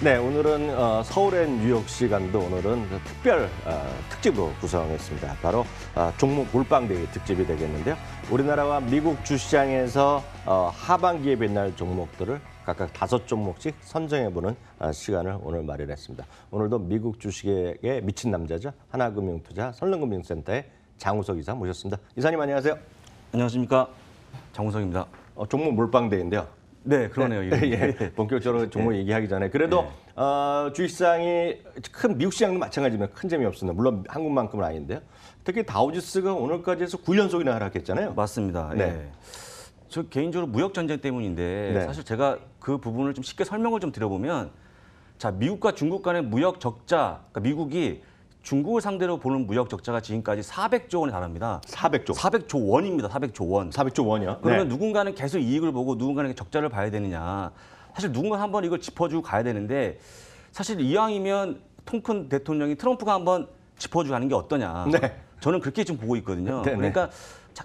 네, 오늘은 서울 앤 뉴욕 시간도 오늘은 특별 특집으로 구성했습니다. 바로 종목 몰빵대회 특집이 되겠는데요. 우리나라와 미국 주시장에서 하반기에 빛날 종목들을 각각 5종목씩 선정해보는 시간을 오늘 마련했습니다. 오늘도 미국 주식에 미친 남자죠. 하나금융투자 선릉금융센터의 장우석 이사 모셨습니다. 이사님 안녕하세요. 안녕하십니까. 장우석입니다. 종목 몰빵대회인데요. 네, 그러네요. 네. 예, 본격적으로 종목 얘기하기 전에 그래도 주식시장이 큰 미국 시장도 마찬가지지만 큰 재미 없습니다. 물론 한국만큼은 아닌데요. 특히 다우지수가 오늘까지 해서 9연속이나 하락했잖아요. 맞습니다. 네. 예. 저 개인적으로 무역 전쟁 때문인데 네. 사실 제가 그 부분을 좀 쉽게 설명을 좀 드려보면, 자, 미국과 중국 간의 무역 적자, 그러니까 미국이 중국을 상대로 보는 무역 적자가 지금까지 400조 원에 달합니다. 400조. 400조 원입니다. 400조 원. 400조 원이요? 그러면 네. 누군가는 계속 이익을 보고 누군가는 적자를 봐야 되느냐. 사실 누군가 한번 이걸 짚어주고 가야 되는데, 사실 이왕이면 통 큰 대통령이 트럼프가 한번 짚어주고 가는 게 어떠냐. 네. 저는 그렇게 좀 보고 있거든요. 네네. 그러니까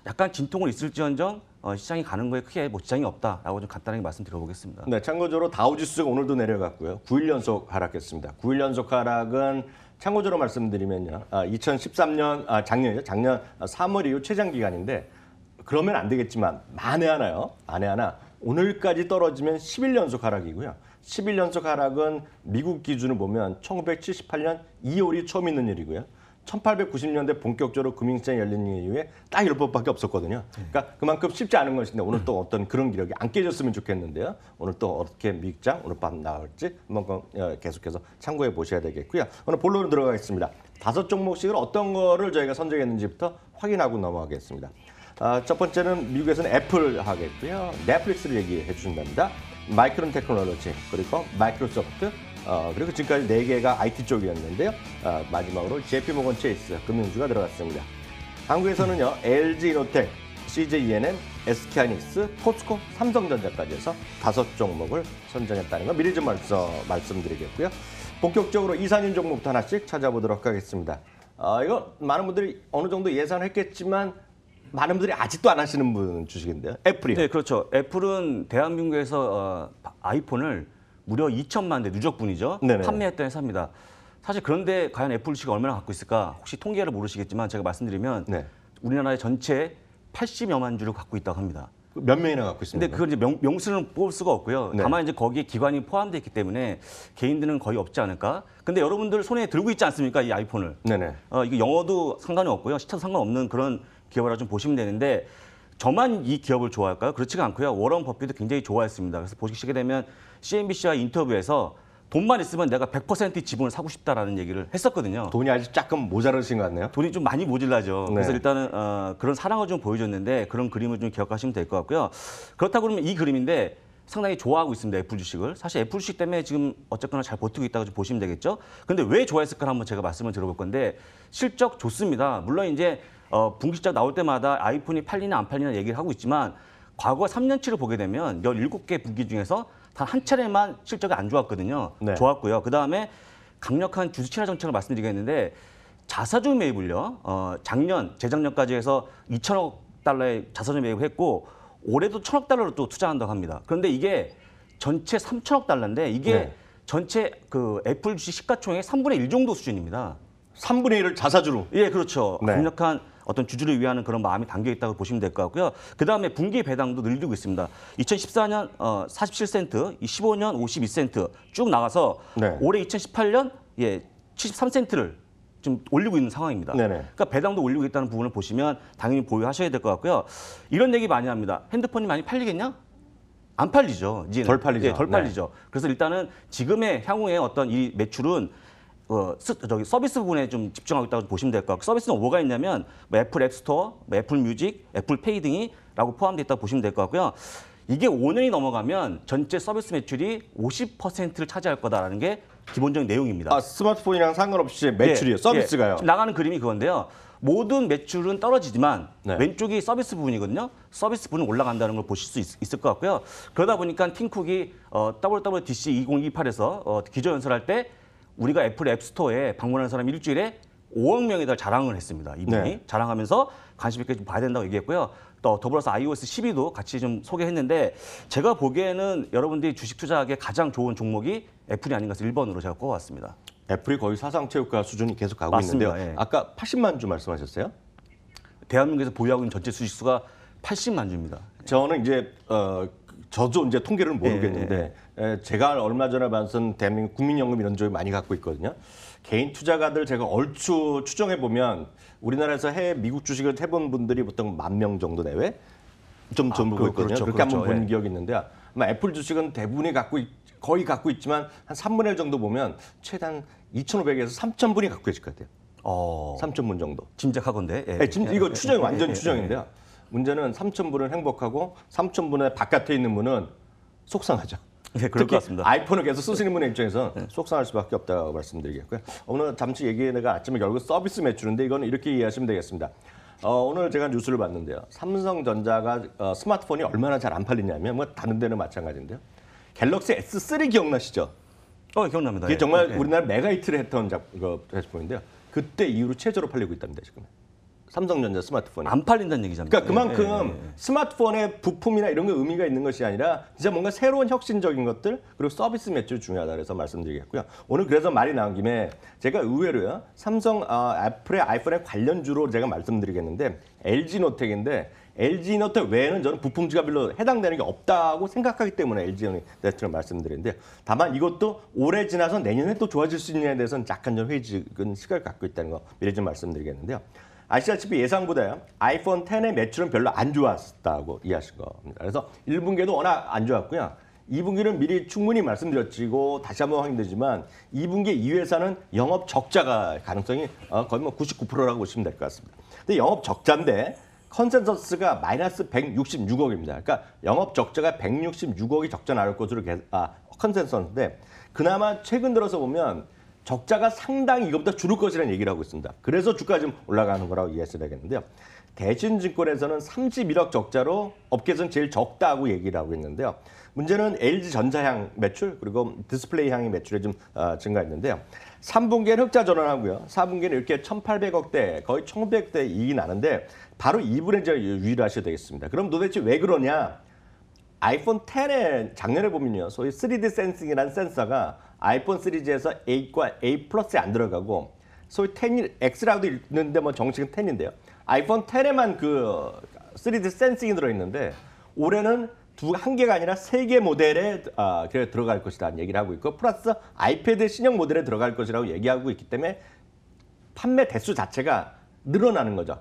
약간 진통은 있을지언정 시장이 가는 거에 크게 뭐 지장이 없다라고 좀 간단하게 말씀드려보겠습니다. 네, 참고적으로 다우지수가 오늘도 내려갔고요. 9일 연속 하락했습니다. 9일 연속 하락은 참고적으로 말씀드리면요. 2013년, 작년이죠. 작년 3월 이후 최장 기간인데, 그러면 안 되겠지만 만에 하나요. 만에 하나. 오늘까지 떨어지면 10일 연속 하락이고요. 10일 연속 하락은 미국 기준으로 보면 1978년 2월이 처음 있는 일이고요. 1890년대 본격적으로 금융시장이 열린 이후에 딱 10번밖에 없었거든요. 그러니까 그만큼 쉽지 않은 것인데 오늘 또 어떤 그런 기록이 안 깨졌으면 좋겠는데요. 오늘 또 어떻게 미국장 오늘 밤 나올지 한번 계속해서 참고해 보셔야 되겠고요. 오늘 본론으로 들어가겠습니다. 5종목씩을 어떤 거를 저희가 선정했는지부터 확인하고 넘어가겠습니다. 첫 번째는 미국에서는 애플 하겠고요. 넷플릭스를 얘기해 주신답니다. 마이크론 테크놀로지, 그리고 마이크로소프트, 그리고 지금까지 4개가 IT 쪽이었는데요. 마지막으로 JP모건 체이스 금융주가 들어갔습니다. 한국에서는요, LG이노텍, CJENM, SK하이닉스, 포스코, 삼성전자까지 해서 5종목을 선정했다는 거 미리 좀 말씀드리겠고요. 본격적으로 이사님 종목부터 하나씩 찾아보도록 하겠습니다. 이거 많은 분들이 어느 정도 예상했겠지만 많은 분들이 아직도 안 하시는 분 주식인데요. 애플이요. 네, 그렇죠. 애플은 대한민국에서 아이폰을 무려 2천만 대 누적분이죠. 네네. 판매했던 회사입니다. 사실 그런데 과연 애플 주식을 얼마나 갖고 있을까? 혹시 통계를 모르시겠지만 제가 말씀드리면 네. 우리나라의 전체 80여만 주를 갖고 있다고 합니다. 몇 명이나 갖고 있습니까? 근데 그걸 이제 명수는 뽑을 수가 없고요. 네. 다만 이제 거기에 기관이 포함되어 있기 때문에 개인들은 거의 없지 않을까. 근데 여러분들 손에 들고 있지 않습니까? 이 아이폰을. 네네. 이게 영어도 상관이 없고요. 시차도 상관없는 그런 기업이라 좀 보시면 되는데, 저만 이 기업을 좋아할까요? 그렇지가 않고요. 워런 버핏도 굉장히 좋아했습니다. 그래서 보시게 되면 CNBC와 인터뷰에서 돈만 있으면 내가 100% 지분을 사고 싶다라는 얘기를 했었거든요. 돈이 아직 조금 모자르신 것 같네요. 돈이 좀 많이 모질라죠. 네. 그래서 일단은 그런 사랑을 좀 보여줬는데, 그런 그림을 좀 기억하시면 될 것 같고요. 그렇다고 그러면 이 그림인데 상당히 좋아하고 있습니다. 애플 주식을. 사실 애플 주식 때문에 지금 어쨌거나 잘 버티고 있다고 좀 보시면 되겠죠. 근데 왜 좋아했을까 한번 제가 말씀을 드려볼 건데, 실적 좋습니다. 물론 이제 분기 실적 나올 때마다 아이폰이 팔리나 안 팔리나 얘기를 하고 있지만, 과거 3년치를 보게 되면 17개 분기 중에서 단 한 차례만 실적이 안 좋았거든요. 네. 좋았고요. 그다음에 강력한 주식 친화 정책을 말씀드리겠는데, 자사주 매입을요. 재작년까지 해서 2천억 달러의 자사주 매입을 했고, 올해도 1천억 달러로 또 투자한다고 합니다. 그런데 이게 전체 3천억 달러인데, 이게 네. 전체 그 애플 주식 시가총액의 3분의 1 정도 수준입니다. 3분의 1을 자사주로. 예, 그렇죠. 네. 강력한 어떤 주주를 위하는 그런 마음이 담겨 있다고 보시면 될 것 같고요. 그다음에 분기 배당도 늘리고 있습니다. 2014년 47센트, 15년 52센트 쭉 나가서 네. 올해 2018년 73센트를 좀 올리고 있는 상황입니다. 네네. 그러니까 배당도 올리고 있다는 부분을 보시면 당연히 보유하셔야 될 것 같고요. 이런 얘기 많이 합니다. 핸드폰이 많이 팔리겠냐? 안 팔리죠. 이제는. 덜 팔리죠. 예, 덜 팔리죠. 그래서 일단은 지금의 향후의 어떤 이 매출은 서비스 부분에 좀 집중하고 있다고 보시면 될 것 같고, 서비스는 뭐가 있냐면 뭐 애플 앱스토어, 뭐 애플 뮤직, 애플 페이 등이라고 포함되어 있다고 보시면 될 것 같고요. 이게 5년이 넘어가면 전체 서비스 매출이 50%를 차지할 거다라는 게 기본적인 내용입니다. 스마트폰이랑 상관없이 매출이요. 서비스가요. 지금 나가는 그림이 그건데요. 모든 매출은 떨어지지만 네. 왼쪽이 서비스 부분이거든요. 서비스 부분은 올라간다는 걸 보실 수 있을 것 같고요. 그러다 보니까 팀쿡이 WWDC 2028에서 기조연설할 때 우리가 애플 앱스토어에 방문하는 사람이 일주일에 5억 명에다 자랑을 했습니다. 이분이 네. 자랑하면서 관심 있게 좀 봐야 된다고 얘기했고요. 또 더불어서 iOS 12도 같이 좀 소개했는데 제가 보기에는 여러분들이 주식 투자하기에 가장 좋은 종목이 애플이 아닌가 해서 1번으로 제가 꼽아왔습니다. 애플이 거의 사상체육과 수준이 계속 가고 맞습니다. 있는데요. 예. 아까 80만 주 말씀하셨어요? 대한민국에서 보유하고 있는 전체 주식수가 80만 주입니다. 저는 이제 저도 이제 통계를 모르겠는데 제가 얼마 전에 봤던 대한민국 국민연금 이런 쪽에 많이 갖고 있거든요. 개인 투자가들 제가 얼추 추정해 보면 우리나라에서 해외 미국 주식을 해본 분들이 보통 10,000명 정도 내외 좀 보고 있거든요. 그렇죠, 그렇게 그렇죠. 한번 본 예. 기억이 있는데 아마 애플 주식은 대부분이 거의 갖고 있지만 한 3분의 1 정도 보면 최단 2,500에서 3,000분이 갖고 계실 것 같아요. 3,000분 정도. 짐작하건데. 예. 네, 지금 이거 추정이 완전 예, 예, 추정인데요. 문제는 3,000분은 행복하고 3,000분의 바깥에 있는 분은 속상하죠. 네, 그럴 것 특히 같습니다. 아이폰을 계속 쓰시는 분의 입장에서 속상할 수밖에 없다고 말씀드리겠고요. 오늘 잠시 얘기가 아침에 결국 서비스 매출인데 이거는 이렇게 이해하시면 되겠습니다. 오늘 제가 뉴스를 봤는데요. 삼성전자가 스마트폰이 얼마나 잘 안 팔리냐면 뭐 다른 데는 마찬가지인데요. 갤럭시 S3 기억나시죠? 기억납니다. 이게 예. 정말 예. 우리나라 메가 히트를 했던 제품인데요. 그때 이후로 최저로 팔리고 있답니다. 지금. 삼성전자 스마트폰이. 안 팔린다는 얘기잖아요. 그러니까 그만큼 예, 예, 예. 스마트폰의 부품이나 이런 거 의미가 있는 것이 아니라 진짜 뭔가 새로운 혁신적인 것들 그리고 서비스 매출이 중요하다 그래서 말씀드리겠고요. 오늘 그래서 말이 나온 김에 제가 의외로요. 삼성 애플의 아이폰의 관련주로 제가 말씀드리겠는데 LG노텍인데 LG노텍 외에는 저는 부품주가 별로 해당되는 게 없다고 생각하기 때문에 LG노텍을 말씀드리는데 다만 이것도 올해 지나서 내년에 또 좋아질 수 있느냐에 대해서는 약간 좀 회의적인 시각을 갖고 있다는 거 미리 좀 말씀드리겠는데요. 아시다시피 예상보다요. 아이폰 10의 매출은 별로 안 좋았다고 이해하신 겁니다. 그래서 1분기에도 워낙 안 좋았고요. 2분기는 미리 충분히 말씀드렸지고 다시 한번 확인되지만 2분기 이 회사는 영업 적자가 가능성이 거의 뭐 99%라고 보시면 될 것 같습니다. 근데 영업 적자인데 컨센서스가 마이너스 166억입니다. 그러니까 영업 적자가 166억이 적자 나올 것으로 컨센서스인데 그나마 최근 들어서 보면 적자가 상당히 이것보다 줄을 것이라는 얘기를 하고 있습니다. 그래서 주가가 좀 올라가는 거라고 이해하셔야 되겠는데요. 대신증권에서는 31억 적자로 업계에서는 제일 적다고 얘기를 하고 있는데요. 문제는 LG전자향 매출 그리고 디스플레이향의 매출이 좀 증가했는데요. 3분기에는 흑자 전환하고요. 4분기에는 이렇게 1,800억대 거의 1,500억대 이익이 나는데 바로 이 부분에 유의를 하셔야 되겠습니다. 그럼 도대체 왜 그러냐? 아이폰 10에 작년에 보면요. 소위 3D 센싱이라는 센서가 아이폰 시리즈에서 8과 8 플러스에 안 들어가고 소위 10 X라고도 있는데 뭐 정식은 10인데요. 아이폰 10에만 그 3D 센싱이 들어있는데 올해는 한 개가 아니라 3개 모델에 들어갈 것이라는 얘기를 하고 있고 플러스 아이패드 신형 모델에 들어갈 것이라고 얘기하고 있기 때문에 판매 대수 자체가 늘어나는 거죠.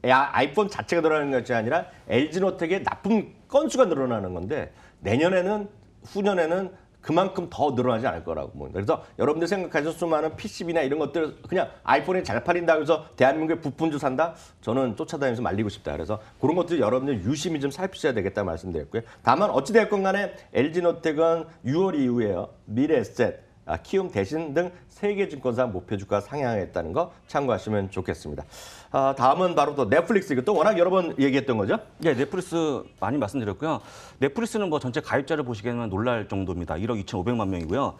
아이폰 자체가 늘어나는 것이 아니라 LG노텍의 납품 건수가 늘어나는 건데 내년에는 후년에는 그만큼 더 늘어나지 않을 거라고 봅니다. 그래서 여러분들 생각하셔서 수많은 PCB나 이런 것들 그냥 아이폰이 잘 팔린다고 해서 대한민국의 부품주 산다? 저는 쫓아다니면서 말리고 싶다. 그래서 그런 것들 여러분들 유심히 좀 살피셔야 되겠다 말씀드렸고요. 다만 어찌됐건 간에 LG노텍은 6월 이후에요. 미래에셋, 키움 대신 등 3개 증권사 목표 주가 상향했다는 거 참고하시면 좋겠습니다. 다음은 바로 또 넷플릭스 이것도 워낙 여러 번 얘기했던 거죠? 네, 넷플릭스 많이 말씀드렸고요. 넷플릭스는 뭐 전체 가입자를 보시기에는 놀랄 정도입니다. 1억 2,500만 명이고요.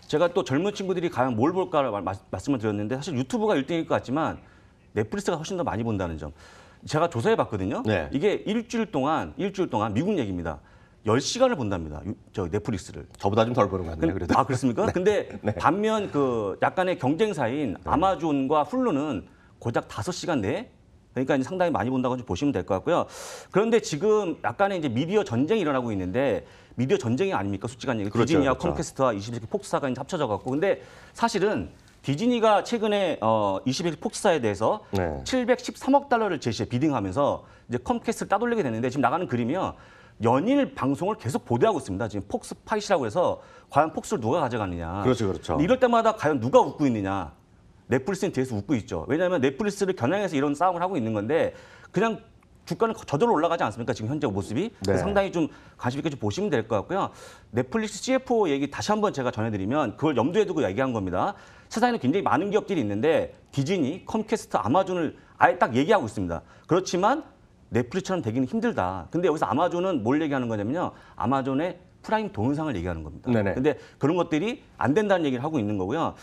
제가 또 젊은 친구들이 과연 뭘 볼까 말씀을 드렸는데 사실 유튜브가 1등일 것 같지만 넷플릭스가 훨씬 더 많이 본다는 점. 제가 조사해 봤거든요. 네. 이게 일주일 동안 미국 얘기입니다. 10시간을 본답니다. 넷플릭스를. 저보다 좀 덜 보는 것 같네요. 그래도. 그렇습니까? 네. 근데 네. 반면 그 약간의 경쟁사인 아마존과 훌루는 고작 5시간 내에 그러니까 이제 상당히 많이 본다고 좀 보시면 될 것 같고요. 그런데 지금 약간의 이제 미디어 전쟁이 일어나고 있는데 미디어 전쟁이 아닙니까? 솔직한 얘기. 그렇죠, 디즈니와 그렇죠. 컴캐스트와 21세기 폭스사가 이제 합쳐져 갖고 근데 사실은 디즈니가 최근에 21세기 폭스사에 대해서 네. 713억 달러를 제시해 비딩하면서 이제 컴캐스트를 따돌리게 됐는데 지금 나가는 그림이요. 연일 방송을 계속 보도하고 있습니다. 지금 폭스 파이시라고 해서 과연 폭스를 누가 가져가느냐. 그렇죠, 그렇죠. 이럴 때마다 과연 누가 웃고 있느냐. 넷플릭스는 뒤에서 웃고 있죠. 왜냐하면 넷플릭스를 겨냥해서 이런 싸움을 하고 있는 건데 그냥 주가는 저절로 올라가지 않습니까? 지금 현재 모습이. 네. 상당히 좀 관심 있게 좀 보시면 될 것 같고요. 넷플릭스 CFO 얘기 다시 한번 제가 전해드리면 그걸 염두에 두고 얘기한 겁니다. 세상에는 굉장히 많은 기업들이 있는데 디즈니, 컴캐스트, 아마존을 아예 딱 얘기하고 있습니다. 그렇지만 넷플릭스처럼 되기는 힘들다. 근데 여기서 아마존은 뭘 얘기하는 거냐면요. 아마존의 프라임 동영상을 얘기하는 겁니다. 네네. 근데 그런 것들이 안 된다는 얘기를 하고 있는 거고요.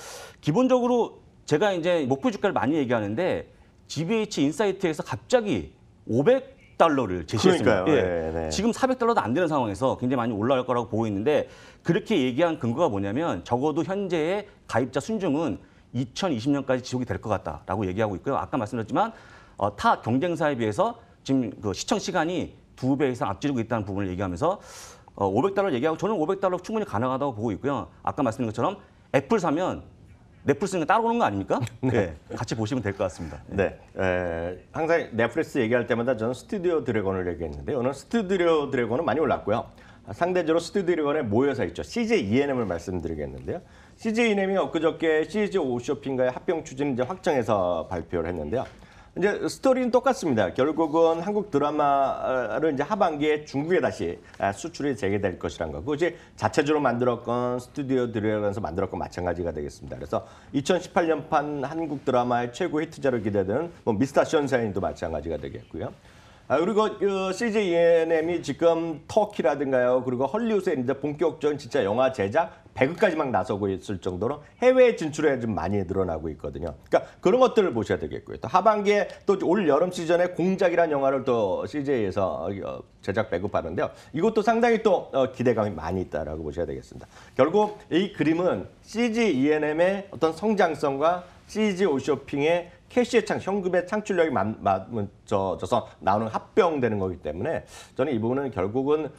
기본적으로 제가 이제 목표 주가를 많이 얘기하는데 GBH 인사이트에서 갑자기 500달러를 제시했습니다. 그러니까요. 네. 지금 400달러도 안 되는 상황에서 굉장히 많이 올라갈 거라고 보고 있는데 그렇게 얘기한 근거가 뭐냐면 적어도 현재의 가입자 순증은 2020년까지 지속이 될 것 같다라고 얘기하고 있고요. 아까 말씀드렸지만 타 경쟁사에 비해서 지금 그 시청 시간이 2배 이상 앞지르고 있다는 부분을 얘기하면서 500달러 얘기하고 저는 500달러 충분히 가능하다고 보고 있고요. 아까 말씀드린 것처럼 애플 사면 넷플릭스는 따로 오는 거 아닙니까? 네. 같이 보시면 될 것 같습니다. 네. 항상 넷플릭스 얘기할 때마다 저는 스튜디오 드래곤을 얘기했는데 오늘 스튜디오 드래곤은 많이 올랐고요. 상대적으로 스튜디오 드래곤의 모여서 있죠. CJ ENM을 말씀드리겠는데요. CJ ENM이 엊그저께 CJ 오쇼핑과의 합병 추진을 이제 확정해서 발표를 했는데요. 이제 스토리는 똑같습니다. 결국은 한국 드라마를 이제 하반기에 중국에 다시 수출이 재개될 것이란 거고, 이제 자체적으로 만들었건 스튜디오 드래곤에서 만들었건 마찬가지가 되겠습니다. 그래서 2018년판 한국 드라마의 최고 히트작으로 기대되는 뭐 미스터 션샤인도 마찬가지가 되겠고요. 그리고 CJ ENM이 지금 터키라든가요, 그리고 헐리우드에 이제 본격적인 진짜 영화 제작 배급까지 막 나서고 있을 정도로 해외 진출에 좀 많이 늘어나고 있거든요. 그러니까 그런 것들을 보셔야 되겠고요. 또 하반기에 또 올 여름 시즌에 공작이라는 영화를 또 CJ에서 제작 배급하는데요. 이것도 상당히 또 기대감이 많이 있다라고 보셔야 되겠습니다. 결국 이 그림은 CJ ENM의 어떤 성장성과 CJ 오쇼핑의 캐시의 현금의 창출력이 맞춰져서 나오는 합병되는 거기 때문에 저는 이 부분은 결국은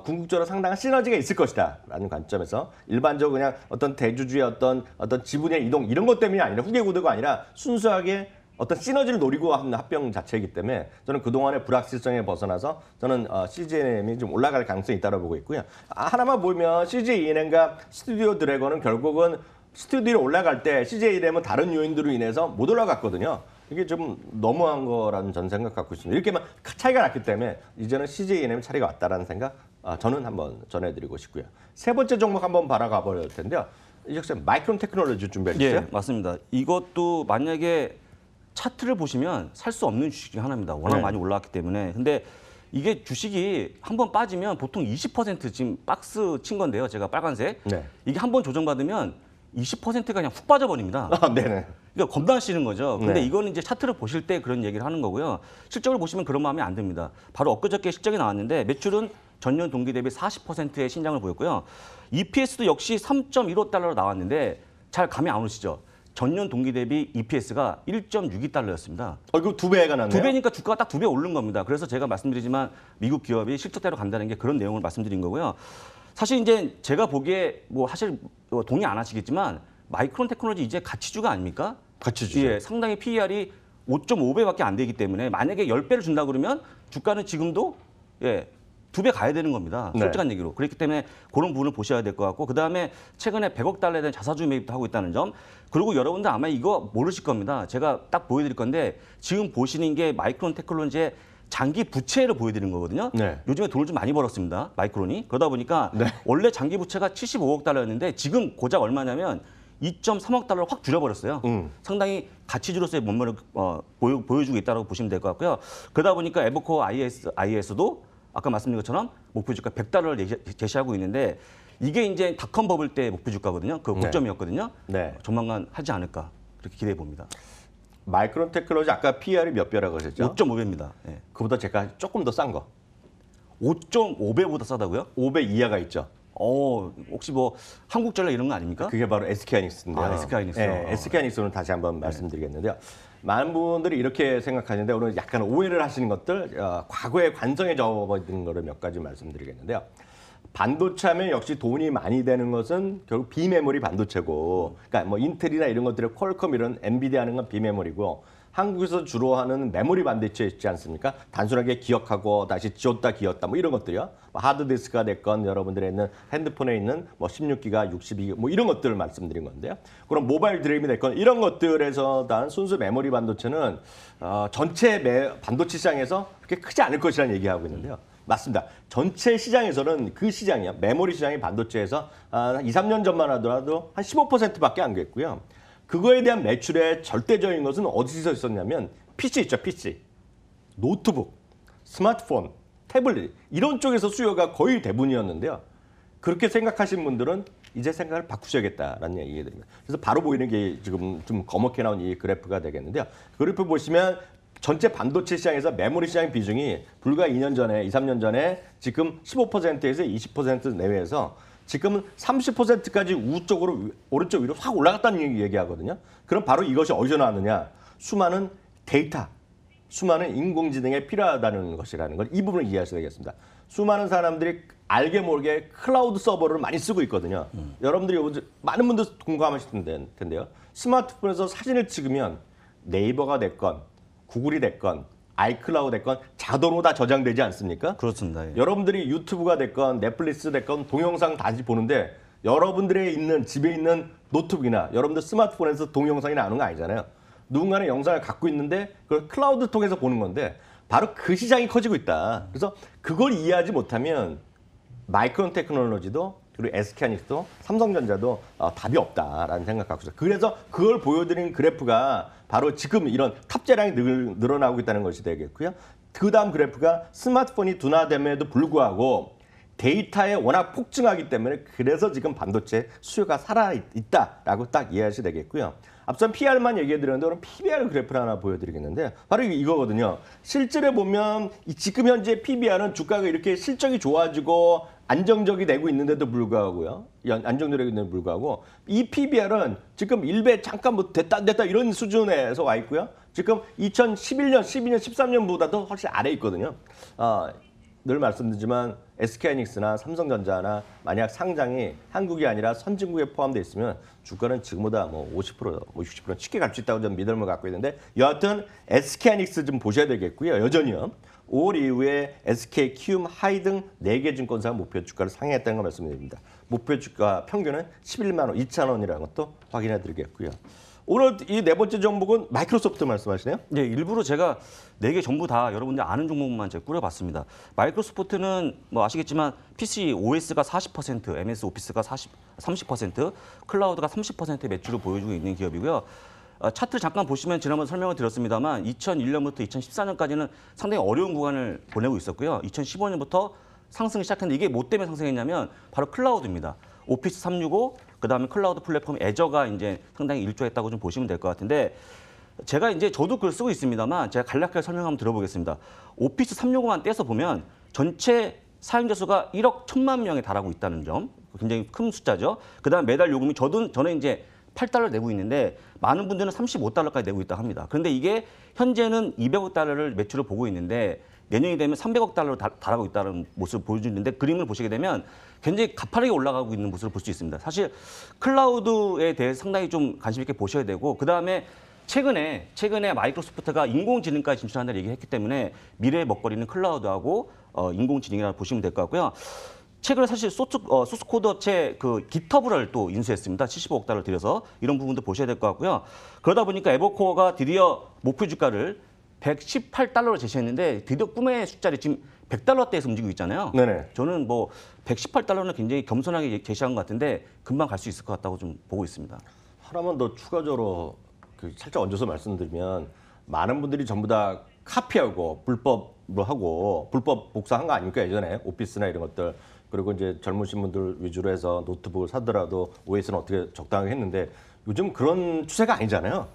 궁극적으로 상당한 시너지가 있을 것이다라는 관점에서 일반적으로 그냥 어떤 대주주의 어떤 지분의 이동 이런 것 때문이 아니라 후계구도가 아니라 순수하게 어떤 시너지를 노리고 하는 합병 자체이기 때문에 저는 그동안의 불확실성에 벗어나서 저는 CJNM이 좀 올라갈 가능성이 있다고 보고 있고요. 하나만 보면 CJ ENM과 스튜디오 드래곤은 결국은 스튜디오로 올라갈 때 CJNM은 다른 요인들로 인해서 못 올라갔거든요. 이게 좀 너무한 거라는 저는 생각 갖고 있습니다. 이렇게만 차이가 났기 때문에 이제는 CJNM 차례가 왔다라는 생각 저는 한번 전해드리고 싶고요. 세 번째 종목 한번 바라가 볼 텐데요. 이 역시 마이크론 테크놀로지 준비해 주세요. 예, 맞습니다. 이것도 만약에 차트를 보시면 살 수 없는 주식 중 하나입니다. 워낙 네. 많이 올라왔기 때문에. 근데 이게 주식이 한번 빠지면 보통 20% 지금 박스 친 건데요. 제가 빨간색. 네. 이게 한번 조정받으면 20%가 그냥 훅 빠져버립니다. 네네. 그러니까 겁나시는 거죠. 근데 네. 이거는 이제 차트를 보실 때 그런 얘기를 하는 거고요. 실적을 보시면 그런 마음이 안 듭니다. 바로 엊그저께 실적이 나왔는데 매출은 전년 동기 대비 40%의 신장을 보였고요. EPS도 역시 3.15달러로 나왔는데 잘 감이 안 오시죠? 전년 동기 대비 EPS가 1.62달러였습니다. 이거 두 배가 났네요. 두 배니까 주가가 딱 2배 오른 겁니다. 그래서 제가 말씀드리지만 미국 기업이 실적대로 간다는 게 그런 내용을 말씀드린 거고요. 사실 이제 제가 보기에 뭐 사실 동의 안 하시겠지만 마이크론 테크놀로지 이제 가치주가 아닙니까? 가치주죠. 예, 상당히 PER이 5.5배밖에 안 되기 때문에 만약에 10배를 준다 그러면 주가는 지금도 예, 2배 가야 되는 겁니다. 네. 솔직한 얘기로. 그렇기 때문에 그런 부분을 보셔야 될 것 같고 그다음에 최근에 100억 달러에 대한 자사주 매입도 하고 있다는 점. 그리고 여러분들 아마 이거 모르실 겁니다. 제가 딱 보여드릴 건데 지금 보시는 게 마이크론 테크놀로지의 장기 부채를 보여드리는 거거든요. 네. 요즘에 돈을 좀 많이 벌었습니다. 마이크론이. 그러다 보니까 네. 원래 장기 부채가 75억 달러였는데 지금 고작 얼마냐면 2.3억 달러를 확 줄여버렸어요. 상당히 가치주로서의 면모를 보여주고 있다고 보시면 될 것 같고요. 그러다 보니까 에버코어 IS도 아까 말씀드린 것처럼 목표 주가 100달러를 제시하고 있는데 이게 이제 닷컴 버블 때 목표 주가거든요. 그 고점이었거든요. 네. 조만간 하지 않을까 그렇게 기대해 봅니다. 마이크론 테크놀로지 아까 PER이 몇 배라고 하셨죠? 5.5배입니다. 예. 그보다 제가 조금 더 싼 거. 5.5배보다 싸다고요? 5배 이하가 있죠. 혹시 뭐 한국전력 이런 거 아닙니까? 그게 바로 SK하이닉스인데요. SK하이닉스요. 네, SK하이닉스는 다시 한번 말씀드리겠는데요. 많은 분들이 이렇게 생각하는데 오늘 약간 오해를 하시는 것들, 과거의 관성에 접어든 거를 몇 가지 말씀드리겠는데요. 반도체 하면 역시 돈이 많이 되는 것은 결국 비메모리 반도체고, 그러니까 뭐 인텔이나 이런 것들의 퀄컴 이런 엔비디아 하는 건 비메모리고, 한국에서 주로 하는 메모리 반도체 있지 않습니까? 단순하게 기억하고 다시 지웠다 기었다 뭐 이런 것들이요. 하드디스크가 됐건 여러분들의 있는 핸드폰에 있는 뭐 16기가, 62기가 뭐 이런 것들을 말씀드린 건데요. 그럼 모바일 드레임이 됐건 이런 것들에서 단 순수 메모리 반도체는 전체 반도체 시장에서 그렇게 크지 않을 것이라는 얘기하고 있는데요. 맞습니다. 전체 시장에서는 그 시장이요. 메모리 시장이 반도체에서 한 2, 3년 전만 하더라도 한 15%밖에 안 됐고요. 그거에 대한 매출의 절대적인 것은 어디서 있었냐면 PC 있죠, PC. 노트북, 스마트폰, 태블릿 이런 쪽에서 수요가 거의 대부분이었는데요. 그렇게 생각하신 분들은 이제 생각을 바꾸셔야겠다라는 얘기가 됩니다. 그래서 바로 보이는 게 지금 좀 거먹게 나온 이 그래프가 되겠는데요. 그래프 보시면 전체 반도체 시장에서 메모리 시장 비중이 불과 2년 전에, 2, 3년 전에 지금 15%에서 20% 내외에서 지금은 30%까지 우쪽으로 오른쪽 위로 확 올라갔다는 얘기하거든요. 그럼 바로 이것이 어디서 나왔느냐? 수많은 데이터, 수많은 인공지능에 필요하다는 것이라는 걸 이 부분을 이해하셔야 되겠습니다. 수많은 사람들이 알게 모르게 클라우드 서버를 많이 쓰고 있거든요. 여러분들이 많은 분들 공감하실 텐데요. 스마트폰에서 사진을 찍으면 네이버가 됐건 구글이 됐건 아이클라우드 됐건 자동으로 다 저장되지 않습니까? 그렇습니다. 예. 여러분들이 유튜브가 됐건 넷플릭스 됐건 동영상 다시 보는데 여러분들의 있는 집에 있는 노트북이나 여러분들 스마트폰에서 동영상이 나오는 거 아니잖아요. 누군가는 영상을 갖고 있는데 그걸 클라우드 통해서 보는 건데 바로 그 시장이 커지고 있다. 그래서 그걸 이해하지 못하면 마이크론 테크놀로지도 그리고 SK하이닉스도 삼성전자도 답이 없다라는 생각 갖고 있어요. 그래서 그걸 보여드린 그래프가 바로 지금 이런 탑재량이 늘어나고 있다는 것이 되겠고요. 그 다음 그래프가 스마트폰이 둔화됨에도 불구하고 데이터에 워낙 폭증하기 때문에 그래서 지금 반도체 수요가 살아있다라고 딱 이해하셔야 되겠고요. 앞선 PR만 얘기해드렸는데 오늘 PBR 그래프를 하나 보여드리겠는데 바로 이거거든요. 실제로 보면 지금 현재 PBR은 주가가 이렇게 실적이 좋아지고 안정적이 되고 있는데도 불구하고요. 안정적이 되는데도 불구하고 이 PBR은 지금 1배 잠깐 뭐 됐다 이런 수준에서 와 있고요. 지금 2011년, 12년, 13년보다도 훨씬 아래 있거든요. 늘 말씀드리지만 SK하이닉스나 삼성전자나 만약 상장이 한국이 아니라 선진국에 포함되어 있으면 주가는 지금보다 뭐 50%, 60% 쉽게 갈 수 있다고 저는 믿음을 갖고 있는데 여하튼 SK하이닉스 좀 보셔야 되겠고요. 여전히요. 5월 이후에 SK, 키움, 하이 등 4개 증권사가 목표 주가를 상회했다는 걸 말씀드립니다. 목표 주가 평균은 11만 원, 2천 원이라는 것도 확인해 드리겠고요. 오늘 이 네 번째 종목은 마이크로소프트 말씀하시네요? 네, 일부러 제가 4개 전부 다 여러분들 아는 종목만 제가 꾸려봤습니다. 마이크로소프트는 뭐 아시겠지만 PC OS가 40%, MS 오피스가 30%, 클라우드가 30%의 매출을 보여주고 있는 기업이고요. 차트 잠깐 보시면 지난번 설명을 드렸습니다만 2001년부터 2014년까지는 상당히 어려운 구간을 보내고 있었고요. 2015년부터 상승을 시작했는데 이게 뭐 때문에 상승했냐면 바로 클라우드입니다. 오피스 365, 그다음에 클라우드 플랫폼 애저가 이제 상당히 일조했다고 좀 보시면 될 것 같은데 제가 이제 저도 그걸 쓰고 있습니다만 제가 간략하게 설명 한번 들어보겠습니다. 오피스 365만 떼서 보면 전체 사용자 수가 1억 1천만 명에 달하고 있다는 점 굉장히 큰 숫자죠. 그다음 매달 요금이 저는 이제 $8 내고 있는데 많은 분들은 $35까지 내고 있다고 합니다. 그런데 이게 현재는 $200억 달러를 매출을 보고 있는데 내년이 되면 $300억 달러로 달하고 있다는 모습을 보여주는데 그림을 보시게 되면 굉장히 가파르게 올라가고 있는 모습을 볼 수 있습니다. 사실 클라우드에 대해 상당히 좀 관심 있게 보셔야 되고 그다음에 최근에 마이크로소프트가 인공지능까지 진출한다는 얘기를 했기 때문에 미래의 먹거리는 클라우드하고 인공지능이라고 보시면 될 것 같고요. 최근에 사실 소스 코드 업체 그 깃허브를 또 인수했습니다. 75억 달러 들여서 이런 부분도 보셔야 될 것 같고요. 그러다 보니까 에버코어가 드디어 목표 주가를 $118로 제시했는데 드디어 꿈의 숫자리 지금 $100대에서 움직이고 있잖아요. 네네. 저는 뭐 $118는 굉장히 겸손하게 제시한 것 같은데 금방 갈 수 있을 것 같다고 좀 보고 있습니다. 하나만 더 추가적으로 살짝 얹어서 말씀드리면 많은 분들이 전부 다 카피하고 불법으로 하고 불법 복사한 거 아닙니까? 예전에 오피스나 이런 것들 그리고 이제 젊으신 분들 위주로 해서 노트북을 사더라도 OS는 어떻게 적당하게 했는데 요즘 그런 추세가 아니잖아요.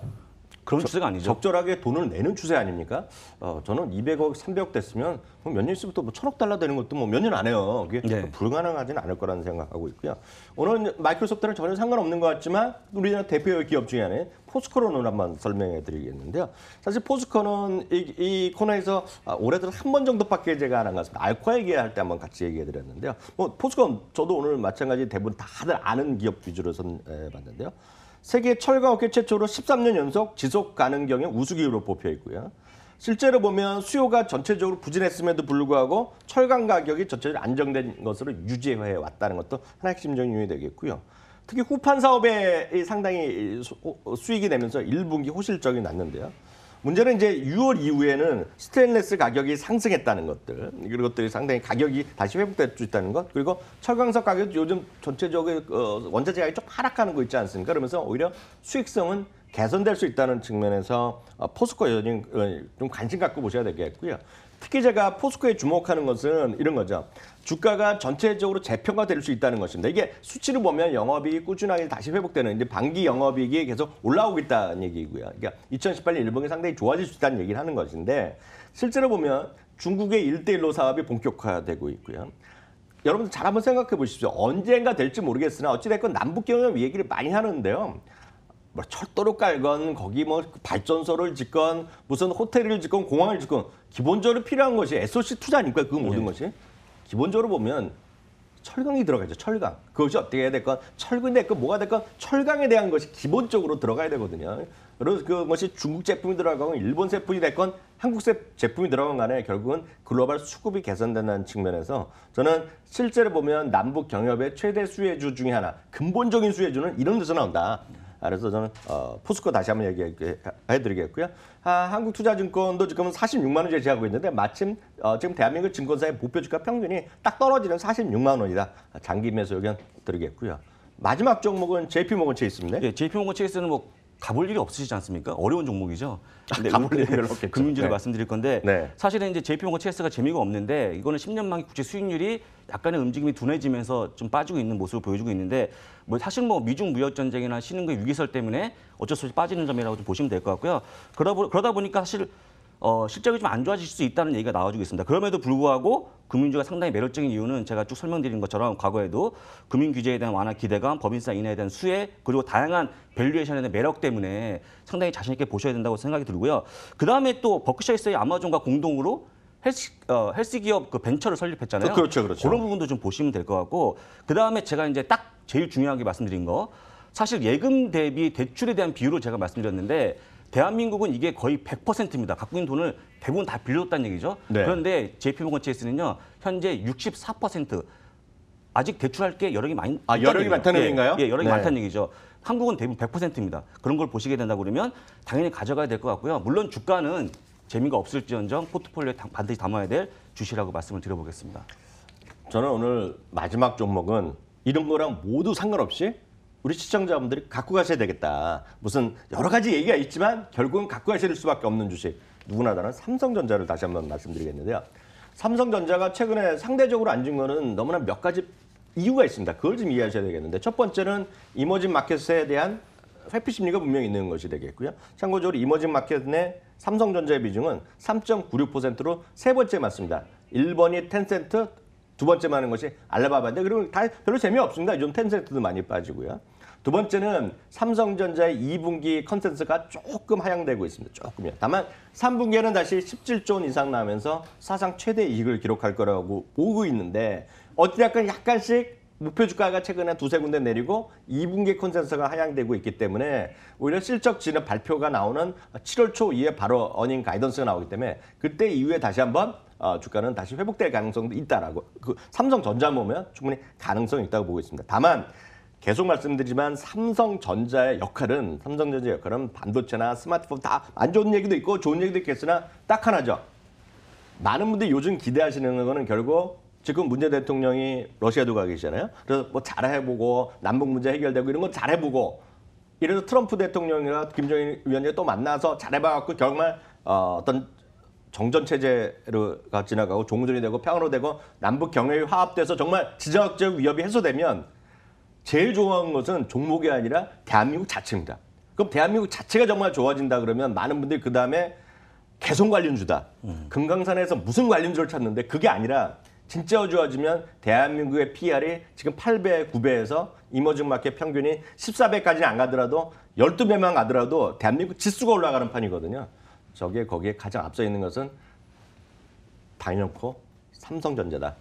그런 추세가 아니죠. 적절하게 돈을 내는 추세 아닙니까? 저는 200억, 300억 됐으면 몇 년 있으면 뭐 1,000억 달러 되는 것도 뭐 몇 년 안 해요. 그게 네. 불가능하지는 않을 거라는 생각하고 있고요. 오늘 마이크로소프트는 전혀 상관없는 것 같지만 우리나라 대표 기업 중에 하나인 포스코론을 한번 설명해 드리겠는데요. 사실 포스코는 이 코너에서 올해 들어 한 번 정도밖에 제가 안 한 것 같습니다. 알코아 얘기할 때 한번 같이 얘기해 드렸는데요. 뭐 포스코 저도 오늘 마찬가지 대부분 다들 아는 기업 위주로 봤는데요. 세계 철강업계 최초로 13년 연속 지속 가능경영 우수기업으로 뽑혀 있고요. 실제로 보면 수요가 전체적으로 부진했음에도 불구하고 철강 가격이 전체적으로 안정된 것으로 유지해 왔다는 것도 하나의 핵심적인 요인이 되겠고요. 특히 후판 사업에 상당히 수익이 내면서 1분기 호실적이 났는데요. 문제는 이제 6월 이후에는 스테인리스 가격이 상승했다는 것들, 이런 것들이 상당히 가격이 다시 회복될 수 있다는 것, 그리고 철강석 가격이 요즘 전체적으로 원자재 가격이 좀 하락하는 거 있지 않습니까? 그러면서 오히려 수익성은 개선될 수 있다는 측면에서 포스코 여전히 좀 관심 갖고 보셔야 되겠고요. 특히 제가 포스코에 주목하는 것은 이런 거죠. 주가가 전체적으로 재평가될 수 있다는 것입니다. 이게 수치를 보면 영업이익이 꾸준하게 다시 회복되는 이제 반기 영업이익이 계속 올라오고 있다는 얘기고요. 그러니까 2018년 일본이 상당히 좋아질 수 있다는 얘기를 하는 것인데 실제로 보면 중국의 1대1로 사업이 본격화되고 있고요. 여러분들 잘 한번 생각해 보십시오. 언젠가 될지 모르겠으나 어찌됐건 남북경협 얘기를 많이 하는데요. 뭐 철도를 깔건 거기 뭐 발전소를 짓건 무슨 호텔을 짓건 공항을 짓건 기본적으로 필요한 것이 SOC 투자 아닙니까? 그 모든 것이. 기본적으로 보면 철강이 들어가죠. 철강. 그것이 어떻게 해야 될건 철근이 됐건 뭐가 됐건 철강에 대한 것이 기본적으로 들어가야 되거든요. 그래서 그것이 중국 제품이 들어가건 일본 제품이 됐건 한국 제품이 들어간 간에 결국은 글로벌 수급이 개선된다는 측면에서 저는 실제로 보면 남북 경협의 최대 수혜주 중에 하나, 근본적인 수혜주는 이런 데서 나온다. 그래서 저는 포스코 다시 한번 얘기해드리겠고요. 한국투자증권도 지금 46만 원 제시하고 있는데 마침 지금 대한민국 증권사의 목표 주가 평균이 딱 떨어지는 46만 원이다. 장기 매수 의견 드리겠고요. 마지막 종목은 JP모건 체이스입니다. 예, JP모건 체이스는 뭐 가볼 일이 없으시지 않습니까? 어려운 종목이죠. 근데 가볼 일이 별로 없겠죠. 금융주를 네. 말씀드릴 건데 네. 사실은 이제 JP모건 체이스가 재미가 없는데 이거는 10년 만기 국채 수익률이 약간의 움직임이 둔해지면서 좀 빠지고 있는 모습을 보여주고 있는데 뭐 사실 뭐 미중 무역 전쟁이나 신흥국 위기설 때문에 어쩔 수 없이 빠지는 점이라고 좀 보시면 될 것 같고요. 그러다 보니까 사실 실적이 좀 안 좋아질 수 있다는 얘기가 나와주고 있습니다. 그럼에도 불구하고 금융주가 상당히 매력적인 이유는 제가 쭉 설명드린 것처럼 과거에도 금융 규제에 대한 완화 기대감, 법인세 인하에 대한 수혜, 그리고 다양한 밸류에이션에 대한 매력 때문에 상당히 자신 있게 보셔야 된다고 생각이 들고요. 그 다음에 또 버크셔이스의 아마존과 공동으로 헬스 기업 그 벤처를 설립했잖아요. 그렇죠, 그렇죠. 그런 부분도 좀 보시면 될 것 같고, 그 다음에 제가 이제 딱 제일 중요하게 말씀드린 거, 사실 예금 대비 대출에 대한 비율을 제가 말씀드렸는데. 대한민국은 이게 거의 100%입니다. 갖고 있는 돈을 대부분 다 빌렸다는 얘기죠. 네. 그런데 JP모건 체이스는요. 현재 64%. 아직 대출할 게 여력이 많이 여력이 많다는 얘기인가요? 예, 여력이 네. 많다는 얘기죠. 한국은 대부분 100%입니다. 그런 걸 보시게 된다고 그러면 당연히 가져가야 될 것 같고요. 물론 주가는 재미가 없을지언정 포트폴리오에 반드시 담아야 될 주시라고 말씀을 드려보겠습니다. 저는 오늘 마지막 종목은 이런 거랑 모두 상관없이 우리 시청자분들이 갖고 가셔야 되겠다. 무슨 여러 가지 얘기가 있지만 결국은 갖고 가실 수밖에 없는 주식. 누구나 다른 삼성전자를 다시 한번 말씀드리겠는데요. 삼성전자가 최근에 상대적으로 앉은 거는 너무나 몇 가지 이유가 있습니다. 그걸 좀 이해하셔야 되겠는데 첫 번째는 이머징 마켓에 대한 회피 심리가 분명히 있는 것이 되겠고요. 참고적으로 이머징 마켓 내 삼성전자의 비중은 3.96%로 세 번째 맞습니다. 1번이 텐센트, 두 번째 많은 것이 알라바바인데 그리고 다 별로 재미없습니다. 요즘 텐센트도 많이 빠지고요. 두 번째는 삼성전자의 2분기 컨센서스가 조금 하향되고 있습니다. 조금요. 다만 3분기에는 다시 17조 원 이상 나면서 사상 최대 이익을 기록할 거라고 보고 있는데 어찌됐건 약간씩 목표 주가가 최근에 두세 군데 내리고 2분기 컨센서스가 하향되고 있기 때문에 오히려 실적 진입 발표가 나오는 7월 초 이후에 바로 어닝 가이던스가 나오기 때문에 그때 이후에 다시 한번 주가는 다시 회복될 가능성도 있다라고 그 삼성전자 보면 충분히 가능성이 있다고 보고 있습니다. 다만 계속 말씀드리지만 삼성전자의 역할은 반도체나 스마트폰 다 안 좋은 얘기도 있고 좋은 얘기도 있겠으나 딱 하나죠. 많은 분들이 요즘 기대하시는 거는 결국 지금 문재인 대통령이 러시아도 가 계시잖아요. 그래서 뭐 잘해보고 남북 문제 해결되고 이런 거 잘해보고 이래서 트럼프 대통령이나 김정일 위원장이 또 만나서 잘해봐갖고 정말 어떤 정전 체제가 지나가고 종전이 되고 평화로 되고 남북 경협이 화합돼서 정말 지정학적 위협이 해소되면 제일 좋아하는 것은 종목이 아니라 대한민국 자체입니다. 그럼 대한민국 자체가 정말 좋아진다 그러면 많은 분들이 그 다음에 개성 관련주다. 금강산에서 무슨 관련주를 찾는데 그게 아니라 진짜 좋아지면 대한민국의 PR이 지금 8배, 9배에서 이머징 마켓 평균이 14배까지는 안 가더라도 12배만 가더라도 대한민국 지수가 올라가는 판이거든요. 거기에 가장 앞서 있는 것은 당연코 삼성전자다.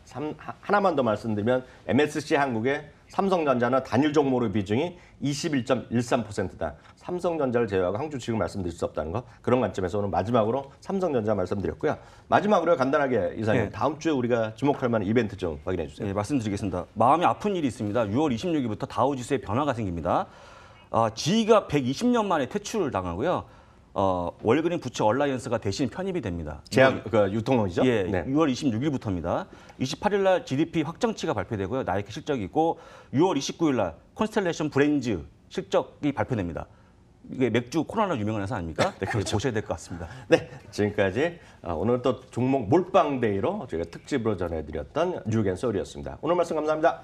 하나만 더 말씀드리면 MSC 한국의 삼성전자는 단일 종목의 비중이 21.13%다. 삼성전자를 제외하고 한국 주식을 말씀드릴 수 없다는 거. 그런 관점에서 오늘 마지막으로 삼성전자 말씀드렸고요. 마지막으로 간단하게 이사님 네. 다음 주에 우리가 주목할 만한 이벤트 좀 확인해 주세요. 네, 말씀드리겠습니다. 마음이 아픈 일이 있습니다. 6월 26일부터 다우지수에 변화가 생깁니다. GE가 120년 만에 퇴출을 당하고요. 월그린 부츠 얼라이언스가 대신 편입이 됩니다. 제약 유통원이죠? 예, 네. 6월 26일부터입니다. 28일 날 GDP 확정치가 발표되고요. 나이키 실적이 있고 6월 29일 날 콘스텔레이션 브레인즈 실적이 발표됩니다. 이게 맥주 코로나로 유명한 회사 아닙니까? 네, 그렇죠. 보셔야 될 것 같습니다. 네, 지금까지 오늘 또 종목 몰빵데이로 저희가 특집으로 전해드렸던 뉴겐소리였습니다. 오늘 말씀 감사합니다.